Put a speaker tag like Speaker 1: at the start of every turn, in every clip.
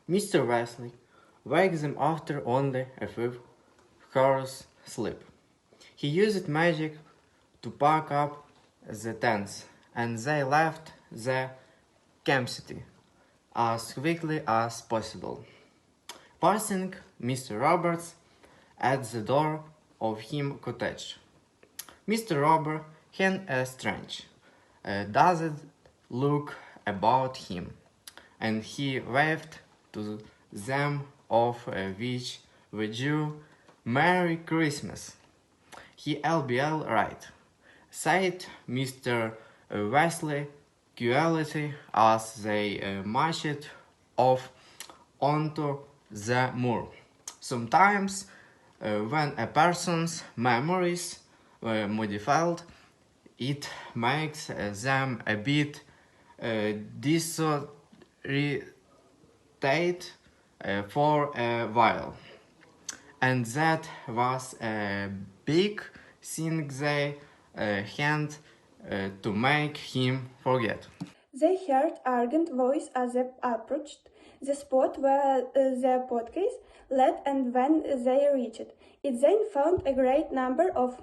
Speaker 1: Mr. Wesley wakes them after only a few hours sleep. He used magic to pack up the tents, and they left the campsite as quickly as possible. Passing Mr. Roberts at the door of him cottage. Mr. Robert had a strange, dazzled look about him, and he waved to them of which we do Merry Christmas. He'll be all right, said Mr. Wesley quietly as they marched off onto the moor. Sometimes, when a person's memories modified, it makes them a bit disoriented for a while. And that was a big thing they had to make him forget.
Speaker 2: They heard arrogant voice as they approached the spot where the podcast led, and when they reached it, they found a great number of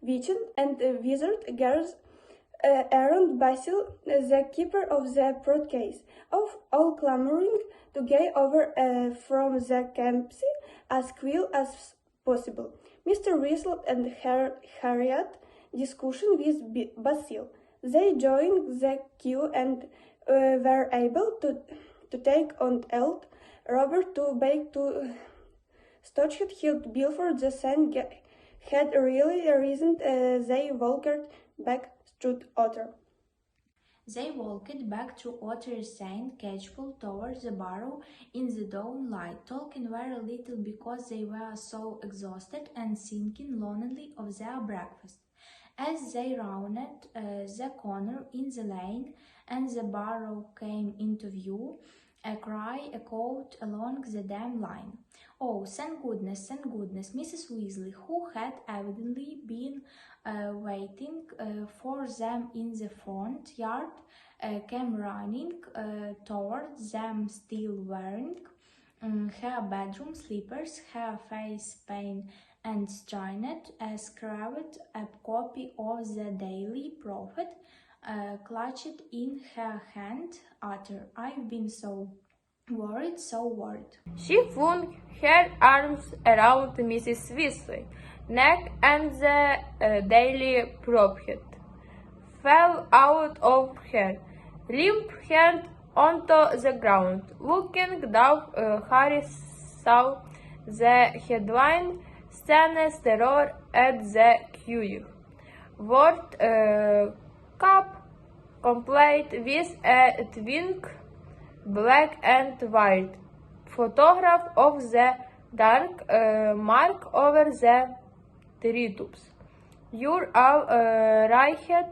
Speaker 2: witches and wizard girls around Basil, the keeper of the podcast, all clamoring to get over from the campsite as quickly as possible. Mr. Weasley and Harriet discussion with Basil. They joined the queue and were able to take on old Robert to bake to Stockhead Hill before the sun had really risen. They walked back through Otter.
Speaker 3: They walked back through Otter St. Catchpole towards the barrow in the dawn light, talking very little because they were so exhausted and thinking lonely of their breakfast. As they rounded the corner in the lane and the barrow came into view, a cry echoed along the dim line. "Oh, thank goodness, Mrs. Weasley, who had evidently been waiting for them in the front yard, came running towards them, still wearing her bedroom slippers, her face painted and stained, carried a copy of the Daily Prophet, clutched in her hand. Utter, I've been so worried.
Speaker 4: She flung her arms around Mrs. Weasley's neck, and the Daily Prophet fell out of her limp hand onto the ground. Looking down, Harry saw the headline, "Stanley's terror at the queue." Word cup complete with a twink, black and white photograph of the dark mark over the treetops. "You're all right,"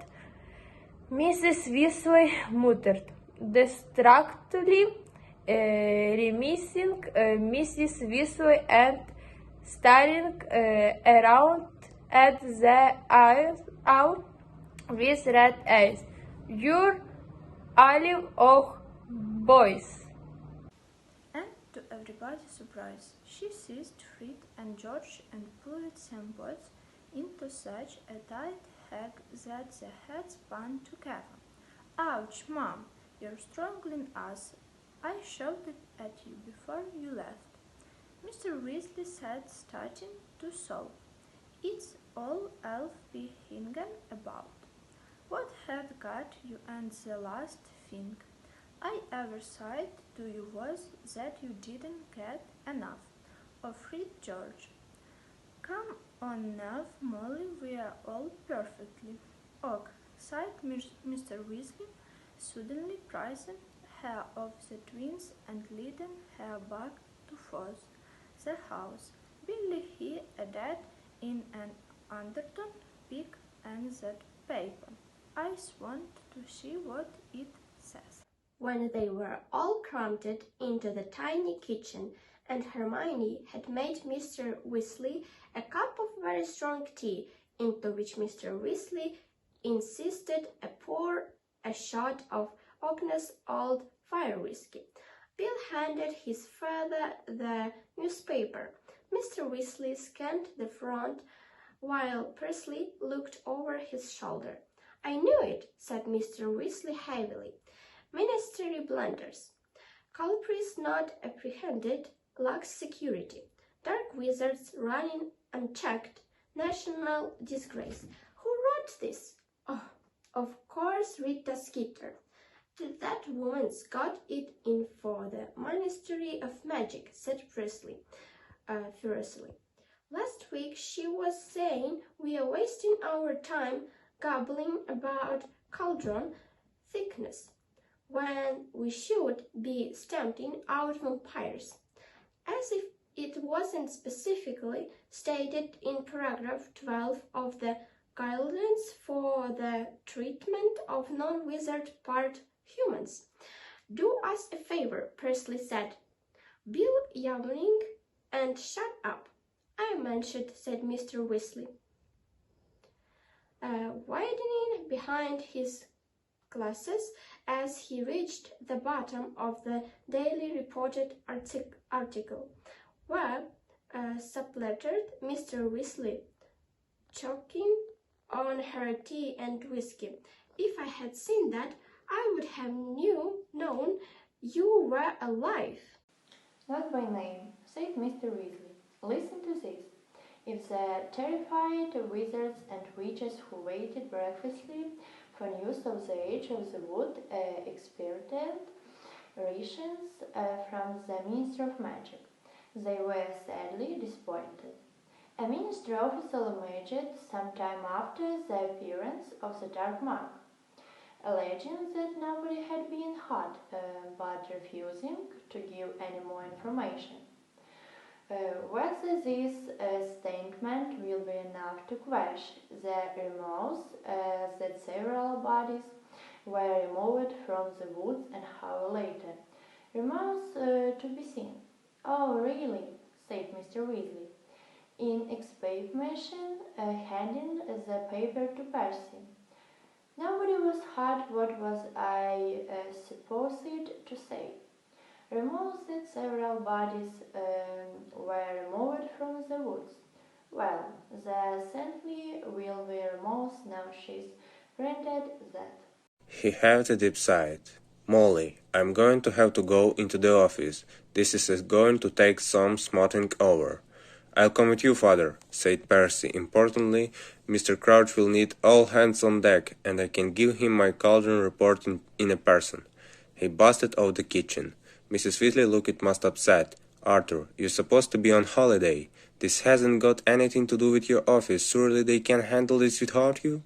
Speaker 4: Mrs. Weasley muttered, distractedly reminiscing Mrs. Weasley and staring around at the owl with red eyes. "You're Olive Oak boys."
Speaker 5: And to everybody's surprise, she seized Fred and George and pulled them both into such a tight hug that the heads spun together. "Ouch, Mom, you're strangling us. I shouted at you before you left," Mr. Weasley said, starting to sob. "It's all I'll be hanging about. What have got you? And the last thing I ever said to you was that you didn't get enough of Fred, George. Come on now, Molly, we're all perfectly." "Och," sighed Mr. Weasley, suddenly prizing her of the twins and leading her back towards the house. "Billy," he added in an undertone, "pick and that paper. I want to see what it says."
Speaker 6: When they were all crammed into the tiny kitchen and Hermione had made Mr. Weasley a cup of very strong tea, into which Mr. Weasley insisted pour a shot of Agnes' old fire whiskey, Bill handed his father the newspaper. Mr. Weasley scanned the front while Percy looked over his shoulder. "I knew it," said Mr. Weasley heavily. "Ministry blunders. Culprits not apprehended, lax security. Dark wizards running unchecked. National disgrace. Who wrote this? Oh, of course Rita Skeeter. That woman's got it in for the Ministry of Magic," said Presley, furiously. "Last week she was saying we are wasting our time gabbling about cauldron thickness when we should be stamping out vampires. As if it wasn't specifically stated in paragraph 12 of the Guidelines for the Treatment of Non-Wizard Part Humans. Do us a favor," Percy said. "Bill yawning and shut up. I mentioned," said Mr. Weasley, widening behind his glasses as he reached the bottom of the Daily Reported article, where, sublettered Mr. Weasley, choking on her tea and whiskey. "If I had seen that, I would have known you were alive."
Speaker 7: "Not by name," said Mr. Weasley. "Listen to this. If the terrified wizards and witches who waited breathlessly for news of the Age of the Wood expected rations from the Minister of Magic, they were sadly disappointed. A minister official emerged some time after the appearance of the Dark Monk, alleging that nobody had been hurt, but refusing to give any more information. Whether this statement will be enough to quash the rumors that several bodies were removed from the woods an hour later remains to be seen." "Oh, really?" said Mr. Weasley, in exclamation, handing the paper to Percy. "Nobody was hurt. What was I supposed to say? Removes that several bodies were removed from the woods. Well, the assembly will be removed now she's printed that."
Speaker 8: He heaved a deep sigh. "Molly, I'm going to have to go into the office. This is going to take some smoothing over." "I'll come with you, Father," said Percy importantly. "Mr. Crouch will need all hands on deck, and I can give him my cauldron report in a person." He busted out the kitchen. Mrs. Weasley looked most upset. "Arthur, you're supposed to be on holiday. This hasn't got anything to do with your office. Surely they can handle this without you?"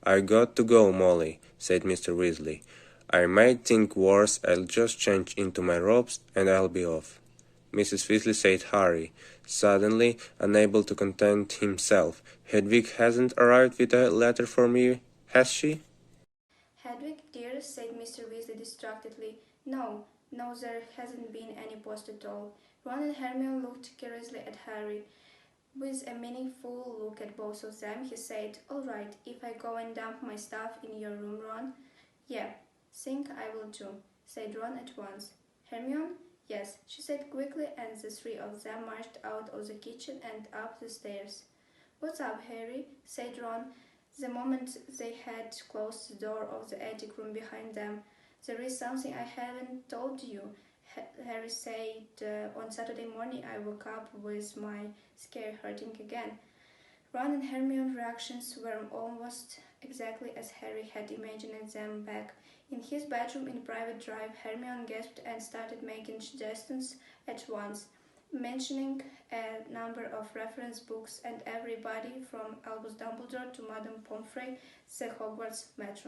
Speaker 8: "I got to go, Molly," said Mr. Weasley. "I might think worse. I'll just change into my robes and I'll be off." Mrs. Weasley said Harry, suddenly unable to contain himself. "Hedwig hasn't arrived with a letter for me, has she?"
Speaker 2: "Hedwig, dear," said Mr. Weasley distractedly. No, there hasn't been any post at all." Ron and Hermione looked curiously at Harry. With a meaningful look at both of them, he said, "All right, if I go and dump my stuff in your room, Ron?" "Yeah, think I will do," said Ron at once. "Hermione?" "Yes," she said quickly, and the three of them marched out of the kitchen and up the stairs. "What's up, Harry?" said Ron, the moment they had closed the door of the attic room behind them. "There is something I haven't told you," Harry said. "On Saturday morning I woke up with my scare hurting again." Ron and Hermione's reactions were almost exactly as Harry had imagined them back in his bedroom in Private Drive. Hermione gasped and started making suggestions at once, mentioning a number of reference books and everybody from Albus Dumbledore to Madame Pomfrey, the Hogwarts matron.